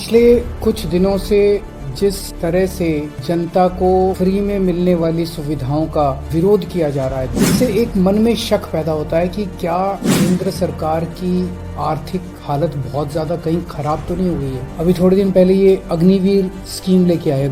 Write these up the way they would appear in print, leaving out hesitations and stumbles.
पिछले कुछ दिनों से जिस तरह से जनता को फ्री में मिलने वाली सुविधाओं का विरोध किया जा रहा है, इससे एक मन में शक पैदा होता है कि क्या केंद्र सरकार की आर्थिक हालत बहुत ज्यादा कहीं खराब तो नहीं हो गई है। अभी थोड़े दिन पहले ये अग्निवीर स्कीम लेके आए,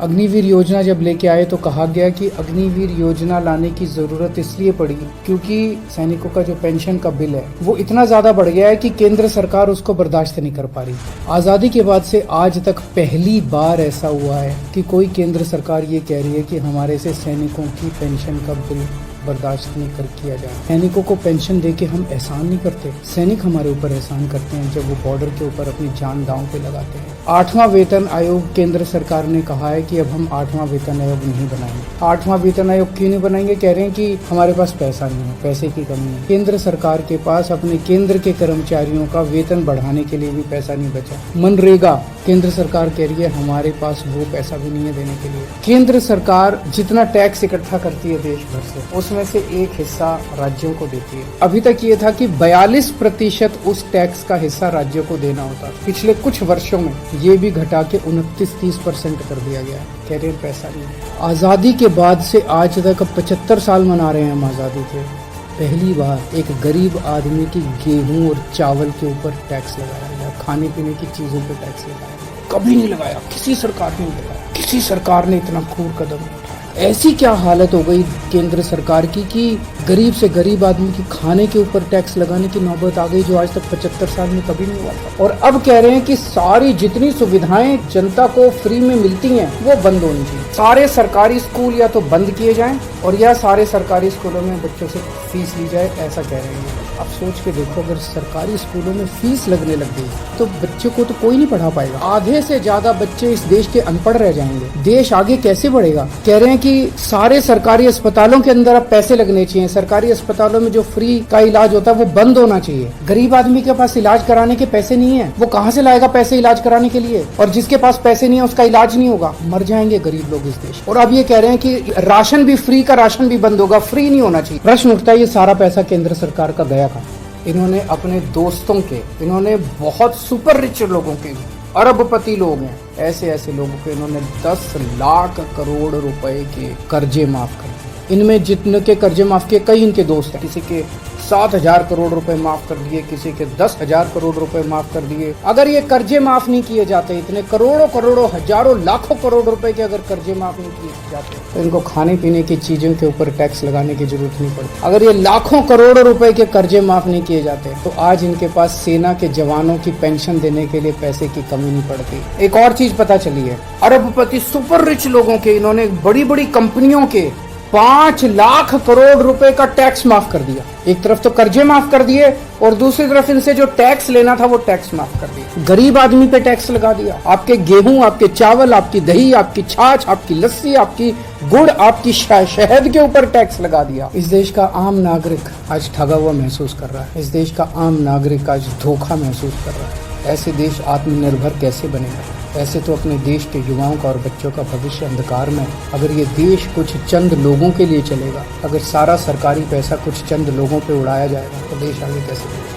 अग्निवीर योजना जब लेके आए तो कहा गया कि अग्निवीर योजना लाने की जरूरत इसलिए पड़ी क्योंकि सैनिकों का जो पेंशन का बिल है वो इतना ज्यादा बढ़ गया है कि केंद्र सरकार उसको बर्दाश्त नहीं कर पा रही। आजादी के बाद से आज तक पहली बार ऐसा हुआ है कि कोई केंद्र सरकार ये कह रही है कि हमारे से सैनिकों की पेंशन का बिल बर्दाश्त नहीं कर किया जाए। सैनिकों को पेंशन देके हम एहसान नहीं करते, सैनिक हमारे ऊपर एहसान करते हैं जब वो बॉर्डर के ऊपर अपनी जान दांव पे लगाते हैं। 8वां वेतन आयोग केंद्र सरकार ने कहा है कि अब हम 8वां वेतन आयोग नहीं बनाएंगे। 8वां वेतन आयोग क्यों नहीं बनाएंगे? कह रहे हैं कि हमारे पास पैसा नहीं है, पैसे की कमी है। केंद्र सरकार के पास अपने केंद्र के कर्मचारियों का वेतन बढ़ाने के लिए भी पैसा नहीं बचा। मनरेगा केंद्र सरकार कह रही है हमारे पास वो पैसा भी नहीं है देने के लिए। केंद्र सरकार जितना टैक्स इकट्ठा करती है देश भर से, उसमें से एक हिस्सा राज्यों को देती है। अभी तक ये था कि 42% उस टैक्स का हिस्सा राज्यों को देना होता। पिछले कुछ वर्षों में ये भी घटा के 29-30% कर दिया गया है। कह रहे पैसा नहीं है। आजादी के बाद से आज तक 75 साल मना रहे हैं हम आजादी के। पहली बार एक गरीब आदमी की गेहूं और चावल के ऊपर टैक्स लगाया गया, खाने पीने की चीजों पे टैक्स लगाया गया। कभी नहीं लगाया, किसी सरकार ने लगाया, किसी सरकार ने इतना क्रूर कदम नहीं उठाया। ऐसी क्या हालत हो गई केंद्र सरकार की कि गरीब से गरीब आदमी की खाने के ऊपर टैक्स लगाने की नौबत आ गई, जो आज तक 75 साल में कभी नहीं हुआ था। और अब कह रहे हैं कि सारी जितनी सुविधाएं जनता को फ्री में मिलती हैं वो बंद होनी चाहिए। सारे सरकारी स्कूल या तो बंद किए जाएं और या सारे सरकारी स्कूलों में बच्चों से फीस ली जाए, ऐसा कह रहे हैं। अब सोच के देखो, अगर सरकारी स्कूलों में फीस लगने लग गई तो बच्चों को तो कोई नहीं पढ़ा पाएगा। आधे से ज्यादा बच्चे इस देश के अनपढ़ रह जाएंगे। देश आगे कैसे बढ़ेगा? कह रहे हैं कि सारे सरकारी अस्पतालों के अंदर अब पैसे लगने चाहिए। सरकारी अस्पतालों में जो फ्री का इलाज होता है वो बंद होना चाहिए। गरीब आदमी के पास इलाज कराने के पैसे नहीं है, वो कहाँ से लाएगा पैसे इलाज कराने के लिए? और जिसके पास पैसे नहीं है उसका इलाज नहीं होगा, मर जाएंगे गरीब लोग इस देश। और अब ये कह रहे हैं कि राशन भी फ्री का राशन भी बंद होगा, फ्री नहीं होना चाहिए। प्रश्न उठता है ये सारा पैसा केंद्र सरकार का गया कहाँ? इन्होंने अपने दोस्तों के, इन्होंने बहुत सुपर रिच लोगों के, अरबपति लोग हैं, ऐसे ऐसे लोगों के इन्होंने 10 लाख करोड़ रुपए के कर्जे माफ कर दिए। इनमें जितने के कर्जे माफ किए, कई इनके दोस्त हैं। किसी के 7,000 करोड़ रुपए माफ कर दिए, किसी के 10,000 करोड़ रुपए माफ कर दिए। अगर ये कर्जे माफ नहीं किए जाते, इतने करोड़ों हजारों लाखों करोड़ रुपए के अगर कर्जे माफ नहीं किए जाते तो इनको खाने पीने की चीजों के ऊपर टैक्स लगाने की जरूरत नहीं पड़ती। अगर ये लाखों करोड़ रुपए के कर्जे माफ नहीं किए जाते तो आज इनके पास सेना के जवानों की पेंशन देने के लिए पैसे की कमी नहीं पड़ती। एक और चीज पता चली है, अरबपति सुपर रिच लोगों के इन्होंने बड़ी बड़ी कंपनियों के 5 लाख करोड़ रुपए का टैक्स माफ कर दिया। एक तरफ तो कर्जे माफ कर दिए और दूसरी तरफ इनसे जो टैक्स लेना था वो टैक्स माफ कर दिया। गरीब आदमी पे टैक्स लगा दिया। आपके गेहूं, आपके चावल, आपकी दही, आपकी छाछ, आपकी लस्सी, आपकी गुड़, आपकी शहद के ऊपर टैक्स लगा दिया। इस देश का आम नागरिक आज ठगा हुआ महसूस कर रहा है। इस देश का आम नागरिक आज धोखा महसूस कर रहा है। ऐसे देश आत्मनिर्भर कैसे बनेगा? ऐसे तो अपने देश के युवाओं का और बच्चों का भविष्य अंधकार में। अगर ये देश कुछ चंद लोगों के लिए चलेगा, अगर सारा सरकारी पैसा कुछ चंद लोगों पे उड़ाया जाएगा तो देश आगे कैसे बढ़ेगा?